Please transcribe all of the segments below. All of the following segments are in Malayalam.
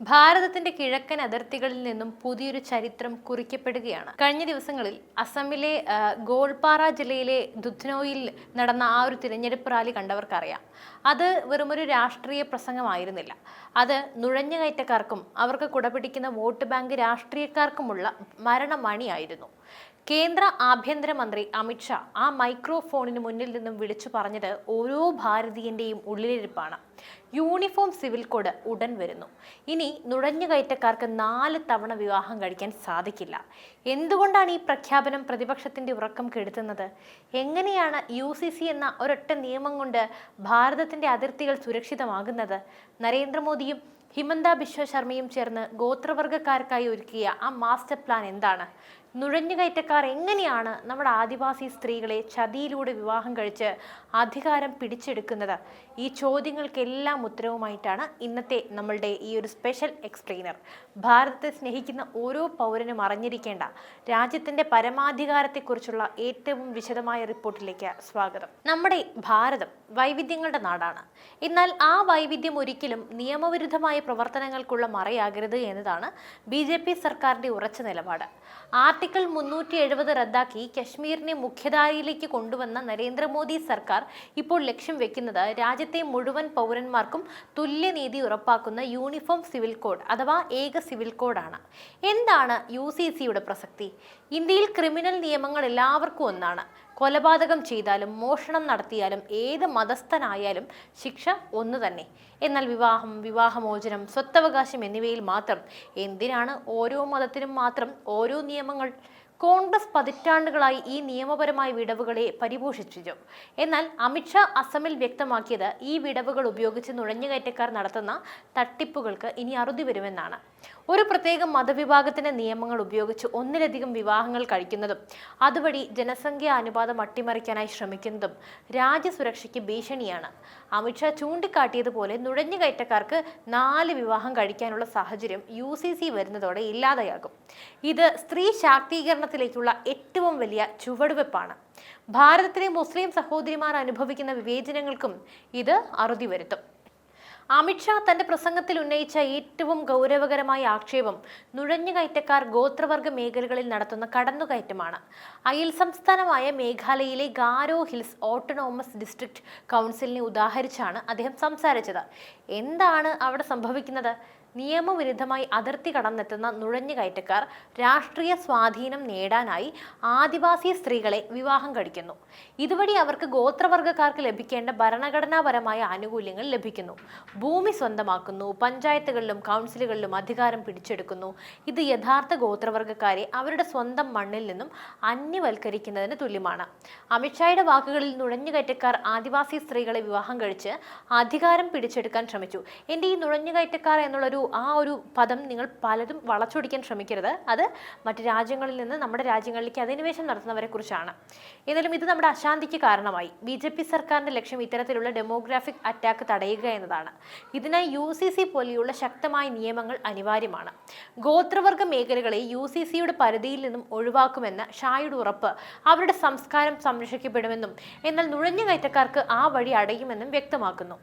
ഭാരതത്തിന്റെ കിഴക്കൻ അതിർത്തികളിൽ നിന്നും പുതിയൊരു ചരിത്രം കുറിക്കപ്പെടുകയാണ്. കഴിഞ്ഞ ദിവസങ്ങളിൽ അസമിലെ ഗോൾപാറ ജില്ലയിലെ ദുധ്നോയിൽ നടന്ന ആ ഒരു തിരഞ്ഞെടുപ്പ് റാലി കണ്ടവർക്കറിയാം. അത് വെറുമൊരു രാഷ്ട്രീയ പ്രസംഗമായിരുന്നില്ല. അത് നുഴഞ്ഞുകയറ്റക്കാർക്കും അവർക്ക് കുടപിടിക്കുന്ന വോട്ട് ബാങ്ക് രാഷ്ട്രീയക്കാർക്കുമുള്ള മരണമണിയായിരുന്നു. കേന്ദ്ര ആഭ്യന്തരമന്ത്രി അമിത്ഷാ ആ മൈക്രോഫോണിന് മുന്നിൽ നിന്നും വിളിച്ചു പറഞ്ഞത് ഓരോ ഭാരതീയന്റെയും ഉള്ളിലിരിപ്പാണ്. യൂണിഫോം സിവിൽ കോഡ് ഉടൻ വരുന്നു. ഇനി നുഴഞ്ഞുകയറ്റക്കാർക്ക് 4 തവണ വിവാഹം കഴിക്കാൻ സാധിക്കില്ല. എന്തുകൊണ്ടാണ് ഈ പ്രഖ്യാപനം പ്രതിപക്ഷത്തിന്റെ ഉറക്കം കെടുത്തുന്നത്? എങ്ങനെയാണ് UCC എന്ന ഒരൊറ്റ നിയമം കൊണ്ട് ഭാരതത്തിന്റെ അതിർത്തികൾ സുരക്ഷിതമാകുന്നത്? നരേന്ദ്രമോദിയും ഹിമന്ത ബിശ്വ ശർമ്മയും ചേർന്ന് ഗോത്രവർഗക്കാർക്കായി ഒരുക്കിയ ആ മാസ്റ്റർ പ്ലാൻ എന്താണ്? നുഴഞ്ഞുകയറ്റക്കാർ എങ്ങനെയാണ് നമ്മുടെ ആദിവാസി സ്ത്രീകളെ ചതിയിലൂടെ വിവാഹം കഴിച്ച് അധികാരം പിടിച്ചെടുക്കുന്നത്? ഈ ചോദ്യങ്ങൾക്കെല്ലാം ഉത്തരവുമായിട്ടാണ് ഇന്നത്തെ നമ്മളുടെ ഈ ഒരു സ്പെഷ്യൽ എക്സ്പ്ലെയിനർ. ഭാരതത്തെ സ്നേഹിക്കുന്ന ഓരോ പൗരനും അറിഞ്ഞിരിക്കേണ്ട രാജ്യത്തിന്റെ പരമാധികാരത്തെക്കുറിച്ചുള്ള ഏറ്റവും വിശദമായ റിപ്പോർട്ടിലേക്ക് സ്വാഗതം. നമ്മുടെ ഭാരതം വൈവിധ്യങ്ങളുടെ നാടാണ്. എന്നാൽ ആ വൈവിധ്യം ഒരിക്കലും നിയമവിരുദ്ധമായ പ്രവർത്തനങ്ങൾക്കുള്ള മറയാകരുത് എന്നതാണ് BJP സർക്കാരിന്റെ ഉറച്ച നിലപാട്. ആർട്ടിക്കിൾ 370 റദ്ദാക്കി കശ്മീരിനെ മുഖ്യധാരയിലേക്ക് കൊണ്ടുവന്ന നരേന്ദ്രമോദി സർക്കാർ ഇപ്പോൾ ലക്ഷ്യം വെക്കുന്നത് രാജ്യത്തെ മുഴുവൻ പൗരന്മാർക്കും തുല്യനീതി ഉറപ്പാക്കുന്ന യൂണിഫോം സിവിൽ കോഡ് അഥവാ ഏക സിവിൽ കോഡാണ്. എന്താണ് UCCയുടെ പ്രസക്തി? ഇന്ത്യയിൽ ക്രിമിനൽ നിയമങ്ങൾ എല്ലാവർക്കും ഒന്നാണ്. കൊലപാതകം ചെയ്താലും മോഷണം നടത്തിയാലും ഏത് മതസ്ഥനായാലും ശിക്ഷ ഒന്ന് തന്നെ. എന്നാൽ വിവാഹം, വിവാഹമോചനം, സ്വത്തവകാശം എന്നിവയിൽ മാത്രം എന്തിനാണ് ഓരോ മതത്തിനും മാത്രം ഓരോ നിയമങ്ങൾ? കോൺഗ്രസ് പതിറ്റാണ്ടുകളായി ഈ നിയമപരമായ വിടവുകളെ പരിപോഷിച്ചു. എന്നാൽ അമിത്ഷാ അസമിൽ വ്യക്തമാക്കിയത് ഈ വിടവുകൾ ഉപയോഗിച്ച് നുഴഞ്ഞുകയറ്റക്കാർ നടത്തുന്ന തട്ടിപ്പുകൾക്ക് ഇനി അറുതി വരുമെന്നാണ്. ഒരു പ്രത്യേക മതവിഭാഗത്തിന്റെ നിയമങ്ങൾ ഉപയോഗിച്ച് ഒന്നിലധികം വിവാഹങ്ങൾ കഴിക്കുന്നതും അതുവഴി ജനസംഖ്യാ അനുപാതം അട്ടിമറിക്കാനായി ശ്രമിക്കുന്നതും രാജ്യസുരക്ഷയ്ക്ക് ഭീഷണിയാണ്. അമിത്ഷാ ചൂണ്ടിക്കാട്ടിയതുപോലെ നുഴഞ്ഞുകയറ്റക്കാർക്ക് 4 വിവാഹം കഴിക്കാനുള്ള സാഹചര്യം UCC വരുന്നതോടെ ഇല്ലാതെയാകും. ഇത് സ്ത്രീ ശാക്തീകരണത്തിലേക്കുള്ള ഏറ്റവും വലിയ ചുവടുവെപ്പാണ്. ഭാരതത്തിലെ മുസ്ലിം സഹോദരിമാർ അനുഭവിക്കുന്ന വിവേചനങ്ങൾക്കും ഇത് അറുതി വരുത്തും. അമിത്ഷാ തന്റെ പ്രസംഗത്തിൽ ഉന്നയിച്ച ഏറ്റവും ഗൗരവകരമായ ആക്ഷേപം നുഴഞ്ഞുകയറ്റക്കാർ ഗോത്രവർഗ മേഖലകളിൽ നടത്തുന്ന കടന്നുകയറ്റമാണ്. അയൽ സംസ്ഥാനമായ മേഘാലയയിലെ ഗാരോ ഹിൽസ് ഓട്ടോണോമസ് ഡിസ്ട്രിക്ട് കൗൺസിലിനെ ഉദാഹരിച്ചാണ് അദ്ദേഹം സംസാരിച്ചത്. എന്താണ് അവിടെ സംഭവിക്കുന്നത്? നിയമവിരുദ്ധമായി അതിർത്തി കടന്നെത്തുന്ന നുഴഞ്ഞുകയറ്റക്കാർ രാഷ്ട്രീയ സ്വാധീനം നേടാനായി ആദിവാസി സ്ത്രീകളെ വിവാഹം കഴിക്കുന്നു. ഇതുവഴി അവർക്ക് ഗോത്രവർഗക്കാർക്ക് ലഭിക്കേണ്ട ഭരണഘടനാപരമായ ആനുകൂല്യങ്ങൾ ലഭിക്കുന്നു. ഭൂമി സ്വന്തമാക്കുന്നു, പഞ്ചായത്തുകളിലും കൗൺസിലുകളിലും അധികാരം പിടിച്ചെടുക്കുന്നു. ഇത് യഥാർത്ഥ ഗോത്രവർഗക്കാരെ അവരുടെ സ്വന്തം മണ്ണിൽ നിന്നും അന്യവൽക്കരിക്കുന്നതിന് തുല്യമാണ്. അമിത്ഷായുടെ വാക്കുകളിൽ നുഴഞ്ഞുകയറ്റക്കാർ ആദിവാസി സ്ത്രീകളെ വിവാഹം കഴിച്ച് അധികാരം പിടിച്ചെടുക്കാൻ ശ്രമിച്ചു. എൻ്റെ ഈ നുഴഞ്ഞുകയറ്റക്കാർ എന്നുള്ളൊരു ആ ഒരു പദം നിങ്ങൾ പലരും വളച്ചൊടിക്കാൻ ശ്രമിക്കരുത്. അത് മറ്റ് രാജ്യങ്ങളിൽ നിന്ന് നമ്മുടെ രാജ്യങ്ങളിലേക്ക് അധിനിവേശം നടത്തുന്നവരെ കുറിച്ചാണ്. എന്നാലും ഇത് നമ്മുടെ അശാന്തിക്ക് കാരണമായി. BJP സർക്കാരിന്റെ ലക്ഷ്യം ഇത്തരത്തിലുള്ള ഡെമോഗ്രാഫിക് അറ്റാക്ക് തടയുക എന്നതാണ്. ഇതിനായി UCC പോലെയുള്ള ശക്തമായ നിയമങ്ങൾ അനിവാര്യമാണ്. ഗോത്രവർഗ മേഖലകളെ UCCയുടെ പരിധിയിൽ നിന്നും ഒഴിവാക്കുമെന്ന ഷായുടെ ഉറപ്പ് അവരുടെ സംസ്കാരം സംരക്ഷിക്കപ്പെടുമെന്നും എന്നാൽ നുഴഞ്ഞുകയറ്റക്കാർക്ക് ആ വഴി അടയുമെന്നും വ്യക്തമാക്കുന്നു.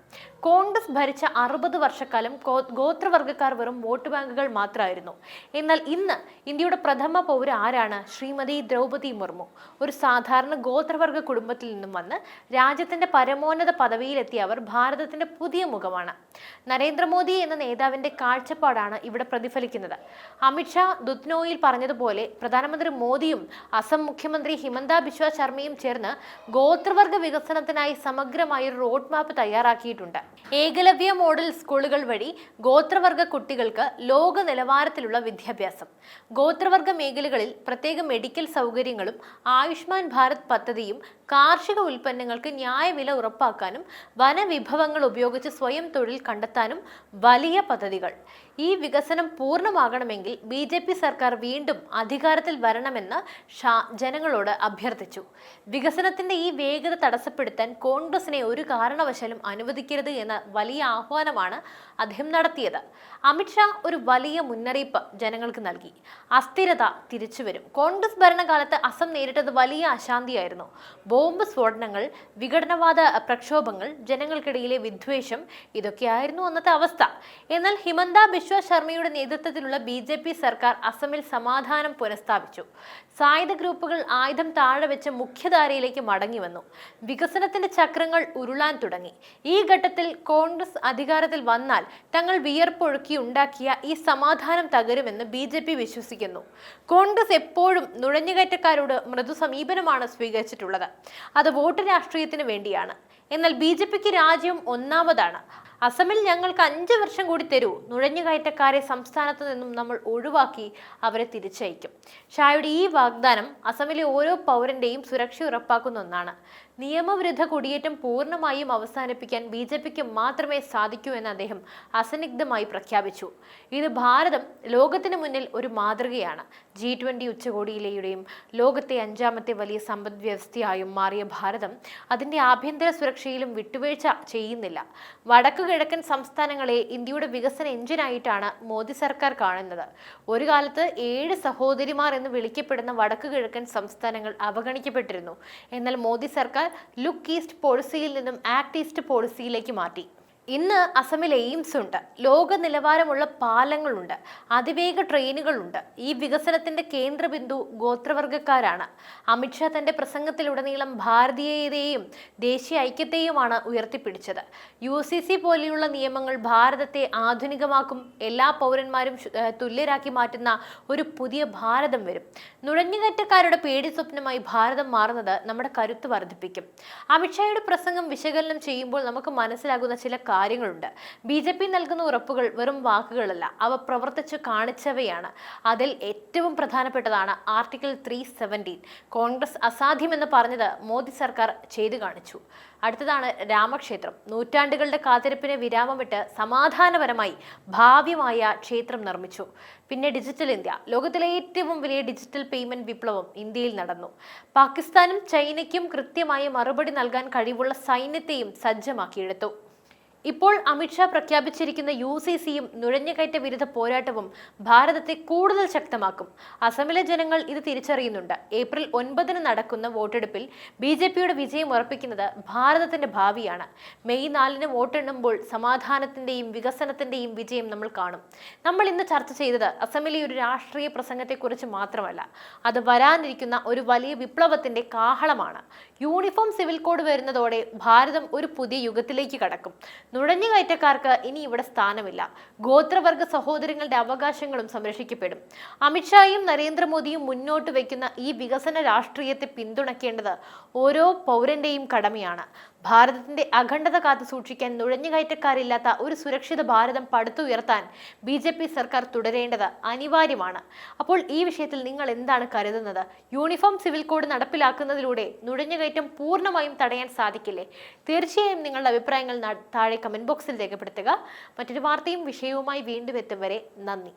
കോൺഗ്രസ് ഭരിച്ച 60 വർഷക്കാലം ഗോത്രവർഗക്കാർ വെറും വോട്ട് ബാങ്കുകൾ മാത്രമായിരുന്നു. എന്നാൽ ഇന്ന് ഇന്ത്യയുടെ പ്രഥമ പൗര ആരാണ്? ശ്രീമതി ദ്രൗപദി മുർമു. ഒരു സാധാരണ ഗോത്രവർഗ കുടുംബത്തിൽ നിന്നും വന്ന് രാജ്യത്തിന്റെ പരമോന്നത പദവിയിലെത്തിയ അവർ ഭാരതത്തിന്റെ പുതിയ മുഖമാണ്. നരേന്ദ്രമോദി എന്ന നേതാവിന്റെ കാഴ്ചപ്പാടാണ് ഇവിടെ പ്രതിഫലിക്കുന്നത്. അമിത്ഷാ ദുധ്നോയിൽ പറഞ്ഞതുപോലെ പ്രധാനമന്ത്രി മോദിയും അസം മുഖ്യമന്ത്രി ഹിമന്ത ബിശ്വ ശർമ്മയും ചേർന്ന് ഗോത്രവർഗ വികസനത്തിനായി സമഗ്രമായ ഒരു റോഡ് മാപ്പ് തയ്യാറാക്കിയിട്ടുണ്ട്. ഏകലവ്യ മോഡൽ സ്കൂളുകൾ വഴി ഗോത്രവർഗ കുട്ടികൾക്ക് ലോക നിലവാരത്തിലുള്ള വിദ്യാഭ്യാസം, ഗോത്രവർഗ മേഖലകളിൽ പ്രത്യേക മെഡിക്കൽ സൗകര്യങ്ങളും ആയുഷ്മാൻ ഭാരത് പദ്ധതിയും കാർഷിക ഉൽപ്പന്നങ്ങൾക്ക് ന്യായവില ഉറപ്പാക്കാനും വനവിഭവങ്ങൾ ഉപയോഗിച്ച് സ്വയം തൊഴിൽ കണ്ടെത്താനും വലിയ പദ്ധതികൾ. ഈ വികസനം പൂർണ്ണമാകണമെങ്കിൽ BJP സർക്കാർ വീണ്ടും അധികാരത്തിൽ വരണമെന്ന് ഷാ ജനങ്ങളോട് അഭ്യർത്ഥിച്ചു. വികസനത്തിന്റെ ഈ വേഗത തടസ്സപ്പെടുത്താൻ കോൺഗ്രസിനെ ഒരു കാരണവശാലും അനുവദിക്കരുത് എന്ന വലിയ ആഹ്വാനമാണ് അദ്ദേഹം നടത്തിയത്. അമിത്ഷാ ഒരു വലിയ മുന്നറിയിപ്പ് ജനങ്ങൾക്ക് നൽകി. അസ്ഥിരത തിരിച്ചുവരും. കോൺഗ്രസ് ഭരണകാലത്ത് അസം നേരിട്ടത് വലിയ അശാന്തിയായിരുന്നു. ബോംബ് സ്ഫോടനങ്ങൾ, വിഘടനവാദ പ്രക്ഷോഭങ്ങൾ, ജനങ്ങൾക്കിടയിലെ വിദ്വേഷം, ഇതൊക്കെയായിരുന്നു അന്നത്തെ അവസ്ഥ. എന്നാൽ ഹിമന്ത ബിശ്വ ശർമ്മയുടെ നേതൃത്വത്തിലുള്ള BJP സർക്കാർ അസമിൽ സമാധാനം പുനഃസ്ഥാപിച്ചു. സായുധ ഗ്രൂപ്പുകൾ ആയുധം താഴെ വെച്ച് മുഖ്യധാരയിലേക്ക് മടങ്ങി വന്നു. വികസനത്തിന്റെ ചക്രങ്ങൾ ഉരുളാൻ തുടങ്ങി. ഈ ഘട്ടത്തിൽ കോൺഗ്രസ് അധികാരത്തിൽ വന്നാൽ തങ്ങൾ വിയർപ്പൊഴുക്കി ഉണ്ടാക്കിയ ഈ സമാധാനം തകരുമെന്ന് BJP വിശ്വസിക്കുന്നു. കോൺഗ്രസ് എപ്പോഴും നുഴഞ്ഞുകയറ്റക്കാരോട് മൃദു സമീപനമാണ് സ്വീകരിച്ചിട്ടുള്ളത്. അത് വോട്ട് രാഷ്ട്രീയത്തിന് വേണ്ടിയാണ്. എന്നാൽ BJPക്ക് രാജ്യം ഒന്നാമതാണ്. അസമിൽ ഞങ്ങൾക്ക് 5 വർഷം കൂടി തരൂ, നുഴഞ്ഞുകയറ്റക്കാരെ സംസ്ഥാനത്ത് നിന്നും നമ്മൾ ഒഴിവാക്കി അവരെ തിരിച്ചയക്കും. ഷായുടെ ഈ വാഗ്ദാനം അസമിലെ ഓരോ പൗരന്റെയും സുരക്ഷ ഉറപ്പാക്കുന്ന ഒന്നാണ്. നിയമവിരുദ്ധ കുടിയേറ്റം പൂർണ്ണമായും അവസാനിപ്പിക്കാൻ BJPക്ക് മാത്രമേ സാധിക്കൂ എന്ന് അദ്ദേഹം അസന്നിഗ്ധമായി പ്രഖ്യാപിച്ചു. ഇത് ഭാരതം ലോകത്തിന് മുന്നിൽ ഒരു മാതൃകയാണ്. G20 ഉച്ചകോടിയിലെയും ലോകത്തെ 5ാമത്തെ വലിയ സമ്പദ് വ്യവസ്ഥയായും മാറിയ ഭാരതം അതിന്റെ ആഭ്യന്തര സുരക്ഷയിലും വിട്ടുവീഴ്ച ചെയ്യുന്നില്ല. വടക്കു കിഴക്കൻ സംസ്ഥാനങ്ങളെ ഇന്ത്യയുടെ വികസന എഞ്ചിനായിട്ടാണ് മോദി സർക്കാർ കാണുന്നത്. ഒരു കാലത്ത് 7 സഹോദരിമാർ എന്ന് വിളിക്കപ്പെടുന്ന വടക്കു കിഴക്കൻ സംസ്ഥാനങ്ങൾ അവഗണിക്കപ്പെട്ടിരുന്നു. എന്നാൽ മോദി സർക്കാർ ലുക്ക് ഈസ്റ്റ് പോളിസിയിൽ നിന്നും ആക്ട് ഈസ്റ്റ് പോളിസിയിലേക്ക് മാറ്റി. ഇന്ന് അസമിൽ എയിംസ് ഉണ്ട്, ലോക നിലവാരമുള്ള പാലങ്ങളുണ്ട്, അതിവേഗ ട്രെയിനുകളുണ്ട്. ഈ വികസനത്തിന്റെ കേന്ദ്രബിന്ദു ഗോത്രവർഗക്കാരാണ്. അമിത്ഷാ തന്റെ പ്രസംഗത്തിലുടനീളം ഭാരതീയതയെയും ദേശീയ ഐക്യത്തെയുമാണ് ഉയർത്തിപ്പിടിച്ചത്. UCC പോലെയുള്ള നിയമങ്ങൾ ഭാരതത്തെ ആധുനികമാക്കും, എല്ലാ പൗരന്മാരും തുല്യരാക്കി മാറ്റുന്ന ഒരു പുതിയ ഭാരതം വരും. നുഴഞ്ഞുകയറ്റക്കാരുടെ പേടി സ്വപ്നമായി ഭാരതം മാറുന്നത് നമ്മുടെ കരുത്ത് വർദ്ധിപ്പിക്കും. അമിത്ഷായുടെ പ്രസംഗം വിശകലനം ചെയ്യുമ്പോൾ നമുക്ക് മനസ്സിലാകുന്ന ചില കാര്യങ്ങളുണ്ട്. BJP നൽകുന്ന ഉറപ്പുകൾ വെറും വാക്കുകളല്ല, അവ പ്രവർത്തിച്ചു കാണിച്ചവയാണ്. അതിൽ ഏറ്റവും പ്രധാനപ്പെട്ടതാണ് ആർട്ടിക്കിൾ 317. കോൺഗ്രസ് അസാധ്യമെന്ന് പറഞ്ഞത് മോദി സർക്കാർ ചെയ്തു കാണിച്ചു. അടുത്തതാണ് രാമക്ഷേത്രം. നൂറ്റാണ്ടുകളുടെ കാത്തിരിപ്പിനെ വിരാമമിട്ട് സമാധാനപരമായി ഭാവ്യമായ ക്ഷേത്രം നിർമ്മിച്ചു. പിന്നെ ഡിജിറ്റൽ ഇന്ത്യ. ലോകത്തിലെ ഏറ്റവും വലിയ ഡിജിറ്റൽ പേയ്മെന്റ് വിപ്ലവം ഇന്ത്യയിൽ നടന്നു. പാകിസ്ഥാനും ചൈനയ്ക്കും കൃത്യമായ മറുപടി നൽകാൻ കഴിവുള്ള സൈന്യത്തെയും സജ്ജമാക്കിയെടുത്തു. ഇപ്പോൾ അമിത്ഷാ പ്രഖ്യാപിച്ചിരിക്കുന്ന UCCയും നുഴഞ്ഞുകയറ്റ വിരുദ്ധ പോരാട്ടവും ഭാരതത്തെ കൂടുതൽ ശക്തമാക്കും. അസമിലെ ജനങ്ങൾ ഇത് തിരിച്ചറിയുന്നുണ്ട്. ഏപ്രിൽ 9 നടക്കുന്ന വോട്ടെടുപ്പിൽ BJPയുടെ വിജയം ഉറപ്പിക്കുന്നത് ഭാരതത്തിന്റെ ഭാവിയാണ്. മെയ് 4 വോട്ടെണ്ണുമ്പോൾ സമാധാനത്തിന്റെയും വികസനത്തിന്റെയും വിജയം നമ്മൾ കാണും. നമ്മൾ ഇന്ന് ചർച്ച ചെയ്തത് അസമിലെ ഒരു രാഷ്ട്രീയ പ്രസംഗത്തെക്കുറിച്ച് മാത്രമല്ല, അത് വരാനിരിക്കുന്ന ഒരു വലിയ വിപ്ലവത്തിന്റെ കാഹളമാണ്. യൂണിഫോം സിവിൽ കോഡ് വരുന്നതോടെ ഭാരതം ഒരു പുതിയ യുഗത്തിലേക്ക് കടക്കും. നുഴഞ്ഞുകയറ്റക്കാർക്ക് ഇനി ഇവിടെ സ്ഥാനമില്ല. ഗോത്രവർഗ സഹോദരങ്ങളുടെ അവകാശങ്ങളും സംരക്ഷിക്കപ്പെടും. അമിത്ഷായും നരേന്ദ്രമോദിയും മുന്നോട്ട് വയ്ക്കുന്ന ഈ വികസന രാഷ്ട്രീയത്തെ പിന്തുണയ്ക്കേണ്ടത് ഓരോ പൗരന്റെയും കടമയാണ്. ഭാരതത്തിന്റെ അഖണ്ഡത കാത്തു സൂക്ഷിക്കാൻ നുഴഞ്ഞുകയറ്റക്കാരില്ലാത്ത ഒരു സുരക്ഷിത ഭാരതം പടുത്തുയർത്താൻ BJP സർക്കാർ തുടരേണ്ടത് അനിവാര്യമാണ്. അപ്പോൾ ഈ വിഷയത്തിൽ നിങ്ങൾ എന്താണ് കരുതുന്നത്? യൂണിഫോം സിവിൽ കോഡ് നടപ്പിലാക്കുന്നതിലൂടെ നുഴഞ്ഞുകയറ്റം പൂർണ്ണമായും തടയാൻ സാധിക്കില്ലേ? തീർച്ചയായും നിങ്ങളുടെ അഭിപ്രായങ്ങൾ താഴെ കമന്റ് ബോക്സിൽ രേഖപ്പെടുത്തുക. മറ്റൊരു വാർത്തയും വിഷയവുമായി വീണ്ടും എത്തും വരെ നന്ദി.